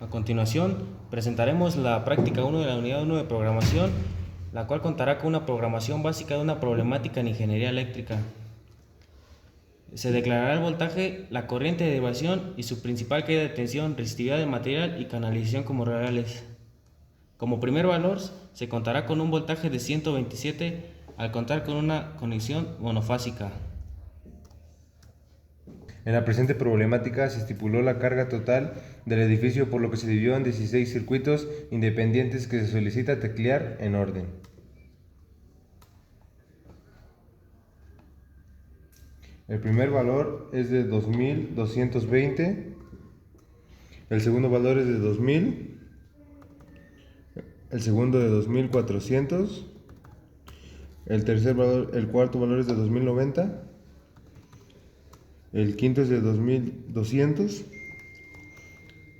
A continuación, presentaremos la práctica 1 de la unidad 1 de programación, la cual contará con una programación básica de una problemática en ingeniería eléctrica. Se declarará el voltaje, la corriente de derivación y su principal caída de tensión, resistividad del material y canalización como reales. Como primer valor, se contará con un voltaje de 127 al contar con una conexión monofásica. En la presente problemática se estipuló la carga total del edificio, por lo que se dividió en 16 circuitos independientes que se solicita teclear en orden. El primer valor es de 2220, el segundo valor es de 2000, el segundo de 2400, el cuarto valor es de 2090, el quinto es de 2200,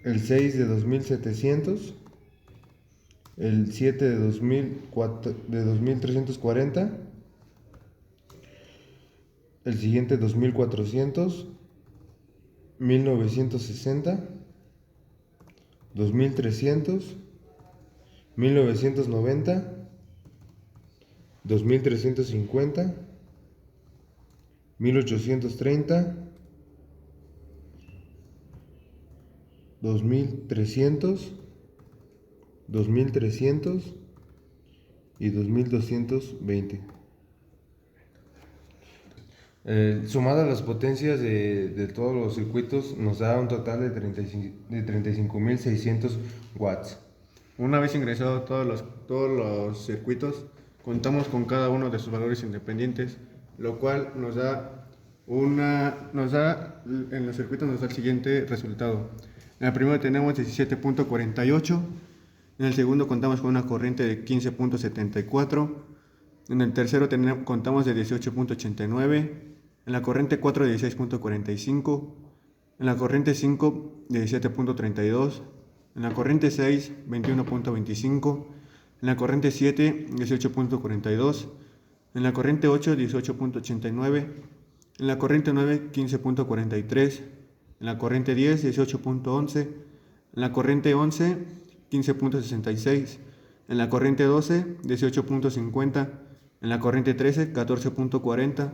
el 6 de 2700, el 7 de 2340, el siguiente 2400, 1960, 2300, 1990, 2350, 1830, 2300, 2300 y 2220. Sumada las potencias de todos los circuitos nos da un total de 35.600 watts. Una vez ingresados todos los circuitos, contamos con cada uno de sus valores independientes, lo cual en los circuitos nos da el siguiente resultado. En el primero tenemos 17.48, en el segundo contamos con una corriente de 15.74, en el tercero contamos de 18.89, en la corriente 4 de 16.45, en la corriente 5 de 17.32, en la corriente 6, 21.25, en la corriente 7, 18.42, en la corriente 8, 18.89, en la corriente 9, 15.43, en la corriente 10, 18.11, en la corriente 11, 15.66, en la corriente 12, 18.50, en la corriente 13, 14.40,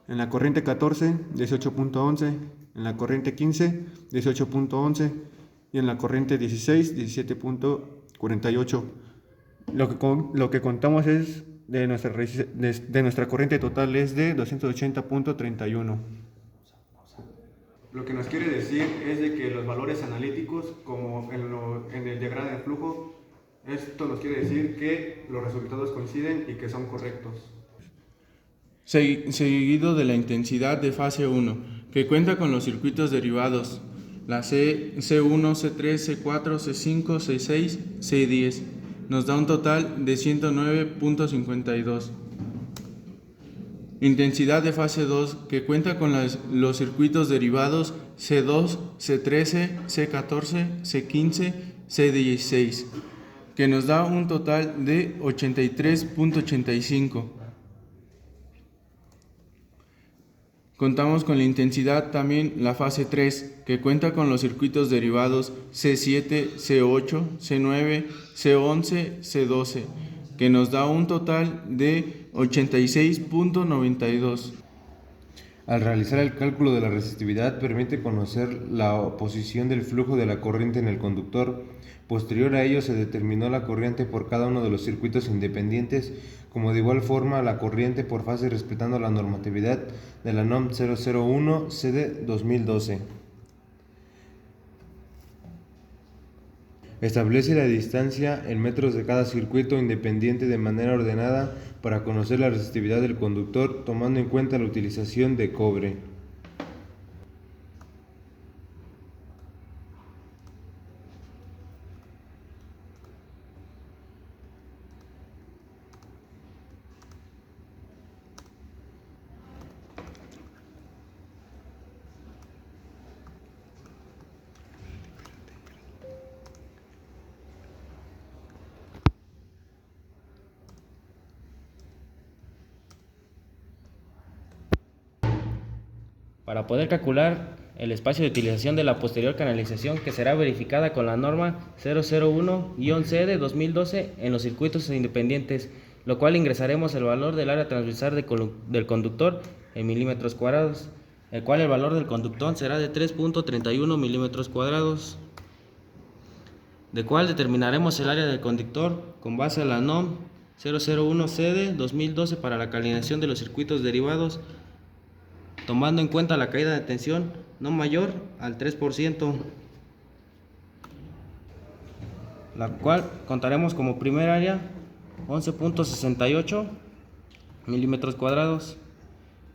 en la corriente 14, 18.11, en la corriente 15, 18.11 y en la corriente 16, 17.48. Lo que contamos es de nuestra corriente total es de 280.31. Lo que nos quiere decir es de que los valores analíticos, como en el diagrama de flujo, esto nos quiere decir que los resultados coinciden y que son correctos. Seguido de la intensidad de fase 1, que cuenta con los circuitos derivados, la C1, C3, C4, C5, C6, C10, nos da un total de 109.52. Intensidad de fase 2, que cuenta con los circuitos derivados C2, C13, C14, C15, C16, que nos da un total de 83.85. Contamos con la intensidad también la fase 3, que cuenta con los circuitos derivados C7, C8, C9, C11, C12, que nos da un total de 86.92. Al realizar el cálculo de la resistividad permite conocer la posición del flujo de la corriente en el conductor. Posterior a ello se determinó la corriente por cada uno de los circuitos independientes, como de igual forma la corriente por fase respetando la normatividad de la NOM 001 CD 2012. Establece la distancia en metros de cada circuito independiente de manera ordenada para conocer la resistividad del conductor, tomando en cuenta la utilización de cobre. Para poder calcular el espacio de utilización de la posterior canalización, que será verificada con la norma 001-C de 2012 en los circuitos independientes, lo cual ingresaremos el valor del área transversal del conductor en milímetros cuadrados, el cual el valor del conductor será de 3.31 milímetros cuadrados, de cual determinaremos el área del conductor con base a la NOM 001-C de 2012 para la calinación de los circuitos derivados, tomando en cuenta la caída de tensión no mayor al 3%, la cual contaremos como primer área 11.68 milímetros cuadrados,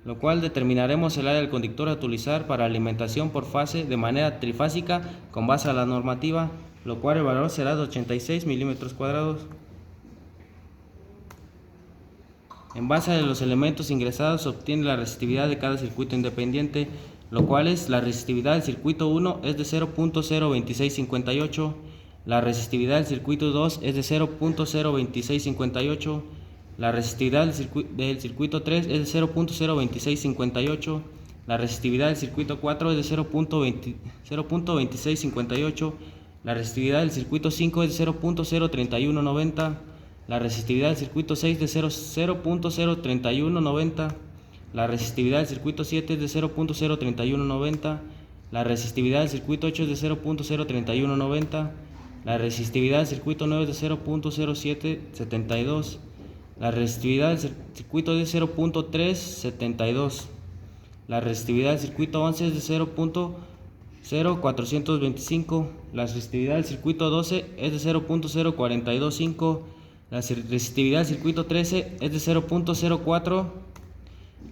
lo cual determinaremos el área del conductor a utilizar para alimentación por fase de manera trifásica con base a la normativa, lo cual el valor será de 86 milímetros cuadrados. En base a los elementos ingresados se obtiene la resistividad de cada circuito independiente, lo cual es la resistividad del circuito 1 es de 0.02658, la resistividad del circuito 2 es de 0.02658, la resistividad del circuito 3 es de 0.02658, la resistividad del circuito 4 es de 0.2658, la resistividad del circuito 5 es de 0.03190, la resistividad del circuito 6 de 0.03190, la resistividad del circuito 7 es de 0.03190, la resistividad del circuito 8 es de 0.03190, la resistividad del circuito 9 es de 0.0772, la resistividad del circuito 10 es de 0.372, la resistividad del circuito 11 es de 0.0425, la resistividad del circuito 12 es de 0.0425, la resistividad del circuito 13 es de 0.04,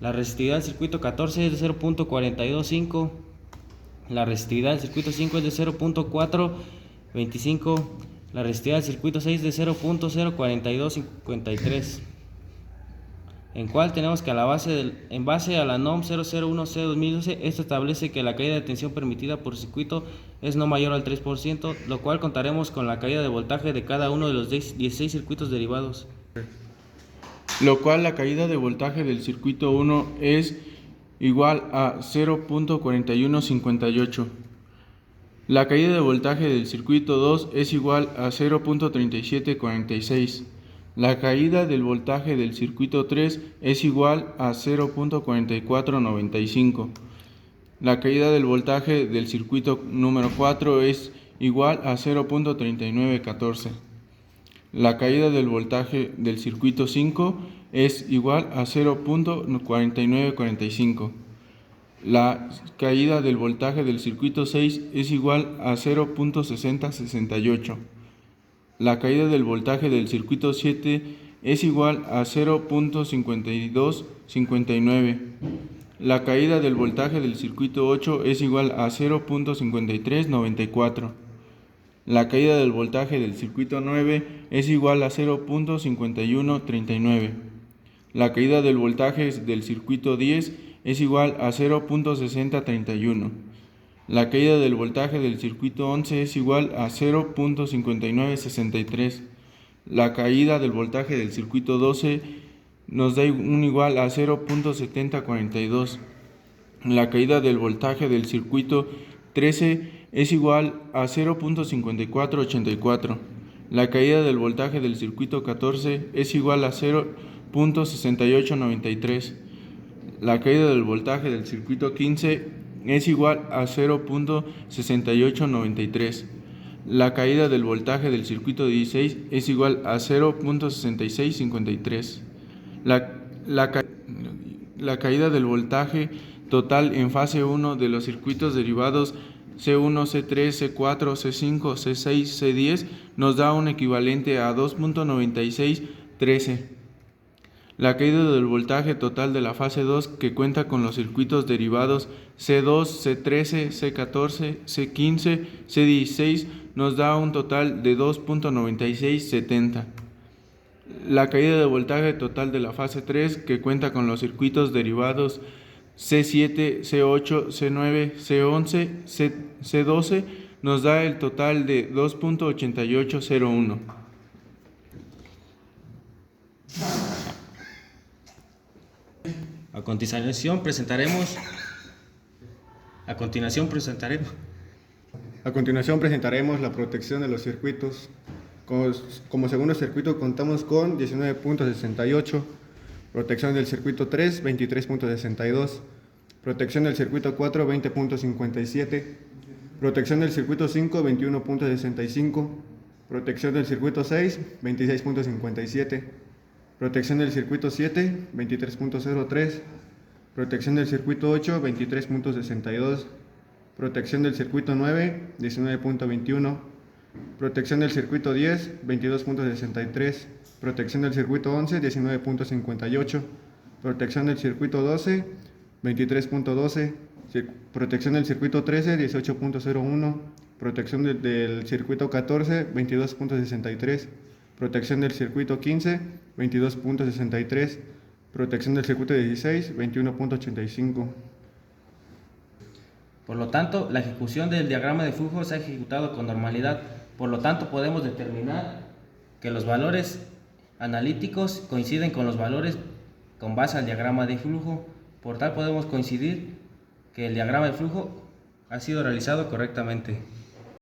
la resistividad del circuito 14 es de 0.425, la resistividad del circuito 5 es de 0.425, la resistividad del circuito 6 es de 0.04253, en cual tenemos que en base a la NOM 001-C 2012, esto establece que la caída de tensión permitida por circuito es no mayor al 3%, lo cual contaremos con la caída de voltaje de cada uno de los 16 circuitos derivados. Lo cual la caída de voltaje del circuito 1 es igual a 0.4158. La caída de voltaje del circuito 2 es igual a 0.3746. La caída del voltaje del circuito 3 es igual a 0.4495. La caída del voltaje del circuito número 4 es igual a 0.3914. La caída del voltaje del circuito 5 es igual a 0.4945. La caída del voltaje del circuito 6 es igual a 0.6068. La caída del voltaje del circuito 7 es igual a 0.5259. La caída del voltaje del circuito 8 es igual a 0.5394. La caída del voltaje del circuito 9 es igual a 0.5139. La caída del voltaje del circuito 10 es igual a 0.6031. La caída del voltaje del circuito 11 es igual a 0.5963. La caída del voltaje del circuito 12 nos da un igual a 0.7042. La caída del voltaje del circuito 13 es igual a 0.5484. La caída del voltaje del circuito 14 es igual a 0.6893. La caída del voltaje del circuito 15 es igual a 0.6893. La caída del voltaje del circuito 16 es igual a 0.6653. La caída del voltaje total en fase 1 de los circuitos derivados C1, C3, C4, C5, C6, C10 nos da un equivalente a 2.9613. La caída del voltaje total de la fase 2 que cuenta con los circuitos derivados C2, C13, C14, C15, C16 nos da un total de 2.9670. La caída de voltaje total de la fase 3 que cuenta con los circuitos derivados C7, C8, C9, C11, C12 nos da el total de 2.8801. A continuación presentaremos A continuación presentaremos A continuación presentaremos la protección de los circuitos. Como segundo circuito contamos con 19.68, protección del circuito 3, 23.62, protección del circuito 4, 20.57, protección del circuito 5, 21.65, protección del circuito 6, 26.57, protección del circuito 7, 23.03, protección del circuito 8, 23.62, protección del circuito 9, 19.21, protección del circuito 10, 22.63, protección del circuito 11, 19.58, protección del circuito 12, 23.12, protección del circuito 13, 18.01, protección del circuito 14, 22.63, protección del circuito 15, 22.63, protección del circuito 16, 21.85. Por lo tanto, la ejecución del diagrama de flujo se ha ejecutado con normalidad. Por lo tanto, podemos determinar que los valores analíticos coinciden con los valores con base al diagrama de flujo. Por tal, podemos coincidir que el diagrama de flujo ha sido realizado correctamente.